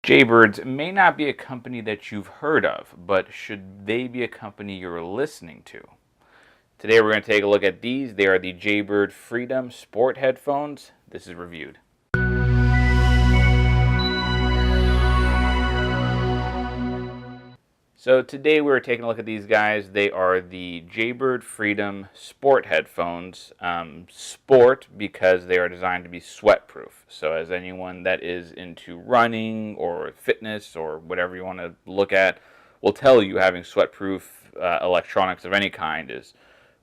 Jaybirds may not be a company that you've heard of, but should they be a company you're listening to? Today we're going to take a look at these. They are the Jaybird Freedom Sport headphones. This is reviewed. So today we're taking a look at these guys. They are the Jaybird Freedom Sport headphones. Sport because they are designed to be sweat-proof. So as anyone that is into running or fitness or whatever you want to look at will tell you, having sweat-proof electronics of any kind is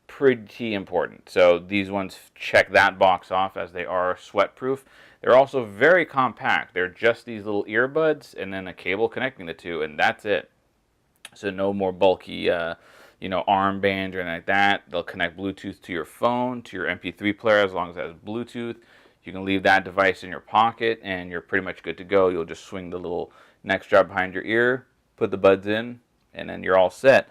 pretty important. So these ones check that box off, as they are sweat-proof. They're also very compact. They're just these little earbuds and then a cable connecting the two, and that's it. So no more bulky, armband or anything like that. They'll connect Bluetooth to your phone, to your MP3 player, as long as it has Bluetooth. You can leave that device in your pocket, and you're pretty much good to go. You'll just swing the little neck strap behind your ear, put the buds in, and then you're all set.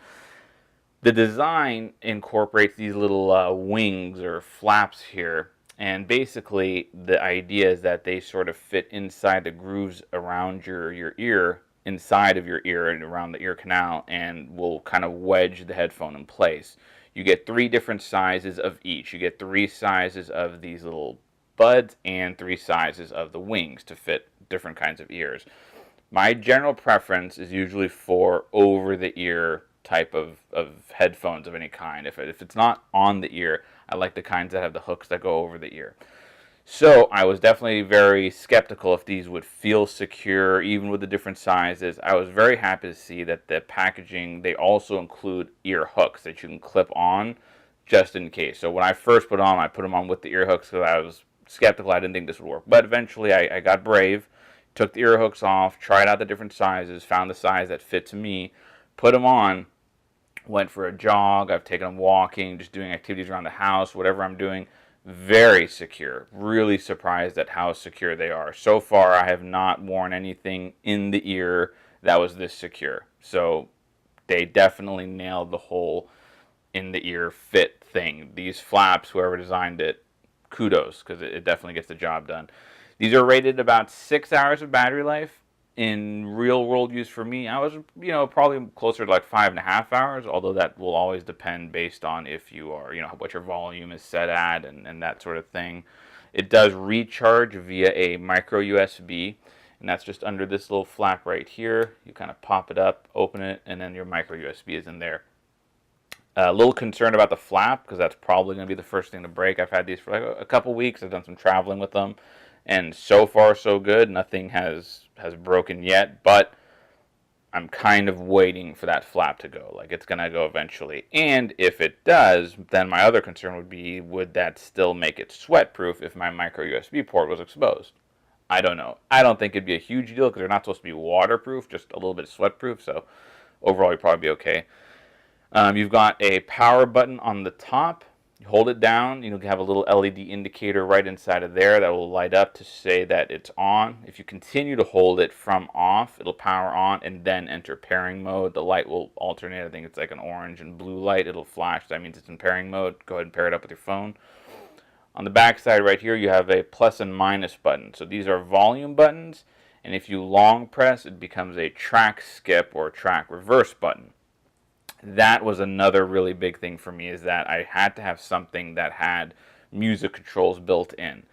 The design incorporates these little wings or flaps here, and basically the idea is that they sort of fit inside the grooves around your ear, inside of your ear and around the ear canal, and will kind of wedge the headphone in place. You get 3 different sizes of each. You get 3 sizes of these little buds and 3 sizes of the wings to fit different kinds of ears. My general preference is usually for over-the-ear type of headphones of any kind. If it's not on the ear, I like the kinds that have the hooks that go over the ear. So I was definitely very skeptical if these would feel secure, even with the different sizes. I was very happy to see that the packaging, they also include ear hooks that you can clip on just in case. So when I first put on, I put them on with the ear hooks because I was skeptical. I didn't think this would work. But eventually I got brave, took the ear hooks off, tried out the different sizes, found the size that fits me, put them on, went for a jog. I've taken them walking, just doing activities around the house, whatever I'm doing. Very secure. Really surprised at how secure they are. So far, I have not worn anything in the ear that was this secure. So they definitely nailed the whole in the ear fit thing. These flaps, whoever designed it, kudos, because it definitely gets the job done. These are rated about 6 hours of battery life. In real world use for me, I was, probably closer to like 5.5 hours, although that will always depend based on if you are, what your volume is set at and that sort of thing. It does recharge via a micro USB, and that's just under this little flap right here. You kind of pop it up, open it, and then your micro USB is in there. A little concerned about the flap, because that's probably going to be the first thing to break. I've had these for like a couple weeks. I've done some traveling with them, and so far so good. Nothing has broken yet, but I'm kind of waiting for that flap to go. Like, it's going to go eventually. And if it does, then my other concern would be, would that still make it sweat-proof if my micro USB port was exposed? I don't know. I don't think it'd be a huge deal because they're not supposed to be waterproof, just a little bit sweat-proof, so overall you'd probably be okay. You've got a power button on the top. You hold it down, you have a little LED indicator right inside of there that will light up to say that it's on. If you continue to hold it from off, it'll power on and then enter pairing mode. The light will alternate. I think it's like an orange and blue light. It'll flash. That means it's in pairing mode. Go ahead and pair it up with your phone. On the back side right here, you have a plus and minus button. So these are volume buttons, and if you long press, it becomes a track skip or track reverse button. That was another really big thing for me, is that I had to have something that had music controls built in.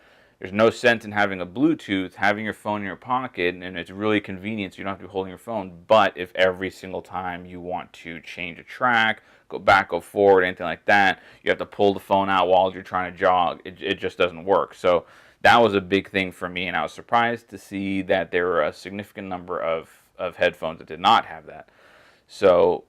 There's no sense in having a Bluetooth, having your phone in your pocket, and it's really convenient so you don't have to be holding your phone. But if every single time you want to change a track, go back, go forward, anything like that, you have to pull the phone out while you're trying to jog. It just doesn't work. So that was a big thing for me, and I was surprised to see that there were a significant number of headphones that did not have that. So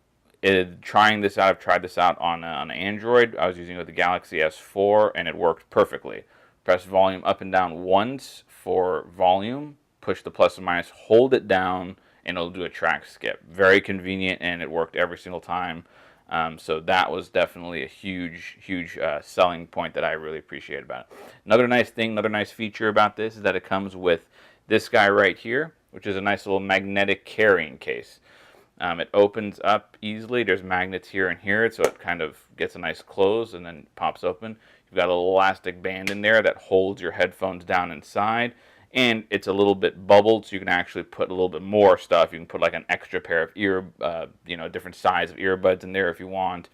trying this out, I've tried this out on Android. I was using it with the Galaxy S4, and it worked perfectly. Press volume up and down once for volume, push the plus and minus, hold it down, and it'll do a track skip. Very convenient, and it worked every single time. So that was definitely a huge selling point that I really appreciate about it. Another nice thing, another nice feature about this is that it comes with this guy right here, which is a nice little magnetic carrying case. It opens up easily. There's magnets here and here, so it kind of gets a nice close and then pops open. You've got a little elastic band in there that holds your headphones down inside, and it's a little bit bubbled, so you can actually put a little bit more stuff. You can put like an extra pair of different size of earbuds in there if you want.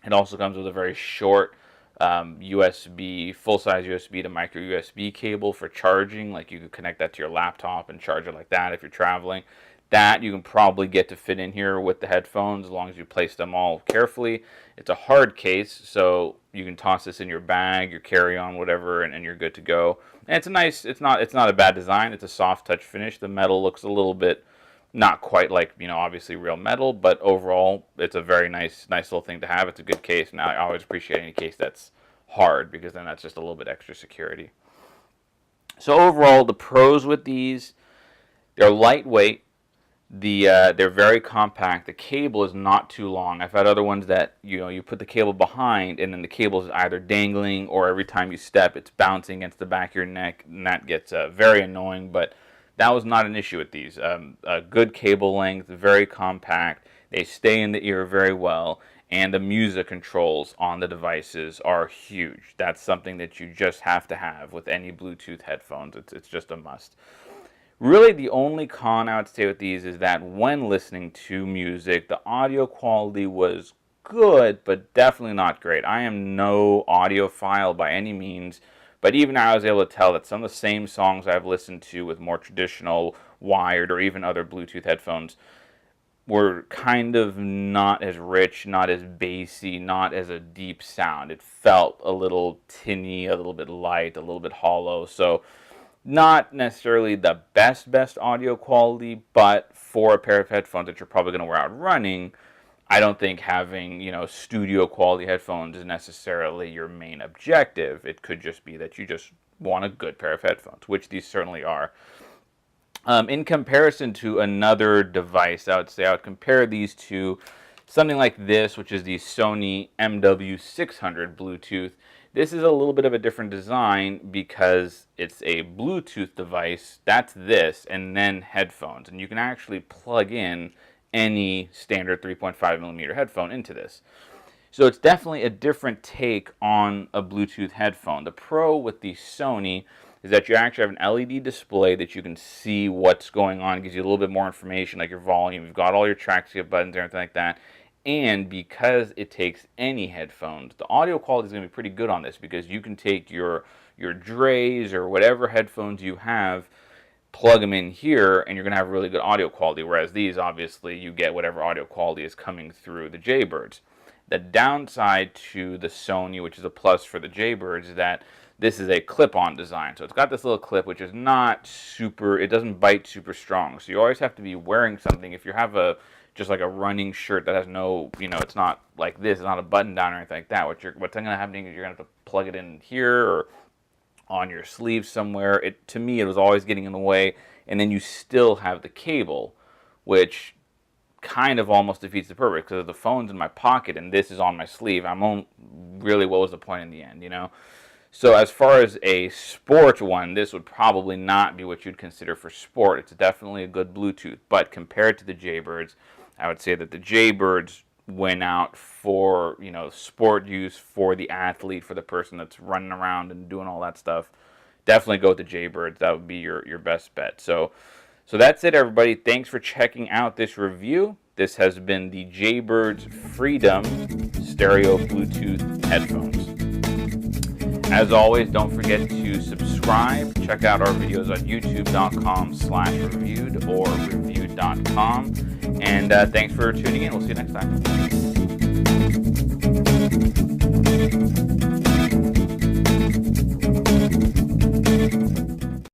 It also comes with a very short USB, full-size USB to micro USB cable for charging. Like you could connect that to your laptop and charge it like that if you're traveling. That you can probably get to fit in here with the headphones as long as you place them all carefully. It's a hard case, so you can toss this in your bag, your carry-on, whatever, and you're good to go. And it's not a bad design. It's a soft touch finish. The metal looks a little bit not quite like, obviously real metal, but overall it's a very nice little thing to have. It's a good case. Now I always appreciate any case that's hard, because then that's just a little bit extra security. So overall, the pros with these, they're lightweight. They're very compact. The cable is not too long. I've had other ones that you put the cable behind, and then the cable is either dangling, or every time you step it's bouncing against the back of your neck, and that gets very annoying. But that was not an issue with these. A good cable length, very compact. They stay in the ear very well, and the music controls on the devices are huge. That's something that you just have to have with any Bluetooth headphones. It's just a must. Really, the only con I would say with these is that when listening to music, the audio quality was good, but definitely not great. I am no audiophile by any means, but even I was able to tell that some of the same songs I've listened to with more traditional wired or even other Bluetooth headphones were kind of not as rich, not as bassy, not as a deep sound. It felt a little tinny, a little bit light, a little bit hollow. So not necessarily the best audio quality, but for a pair of headphones that you're probably going to wear out running, I don't think having, studio quality headphones is necessarily your main objective. It could just be that you just want a good pair of headphones, which these certainly are. In comparison to another device, I would compare these to something like this, which is the Sony MW600 Bluetooth. This is a little bit of a different design because it's a Bluetooth device, that's this, and then headphones. And you can actually plug in any standard 3.5mm headphone into this. So it's definitely a different take on a Bluetooth headphone. The pro with the Sony is that you actually have an LED display that you can see what's going on. It gives you a little bit more information, like your volume. You've got all your track skip buttons and everything like that. And because it takes any headphones, the audio quality is going to be pretty good on this, because you can take your Dre's or whatever headphones you have, plug them in here, and you're going to have really good audio quality. Whereas these, obviously, you get whatever audio quality is coming through the Jaybirds. The downside to the Sony, which is a plus for the Jaybirds, is that this is a clip-on design. So it's got this little clip, which is not super, it doesn't bite super strong. So you always have to be wearing something. If you have just like a running shirt that has no, it's not like this, it's not a button down or anything like that. What's going to happen is you're going to have to plug it in here or on your sleeve somewhere. To me, it was always getting in the way. And then you still have the cable, which kind of almost defeats the purpose, because the phone's in my pocket and this is on my sleeve. Really, what was the point in the end, So as far as a sport one, this would probably not be what you'd consider for sport. It's definitely a good Bluetooth, but compared to the Jaybirds, I would say that the Jaybirds went out for, sport use, for the athlete, for the person that's running around and doing all that stuff. Definitely go with the Jaybirds. That would be your best bet. So that's it, everybody. Thanks for checking out this review. This has been the Jaybird Freedom Stereo Bluetooth Headphones. As always, don't forget to subscribe. Check out our videos on youtube.com/reviewed or reviewed.com. And thanks for tuning in. We'll see you next time.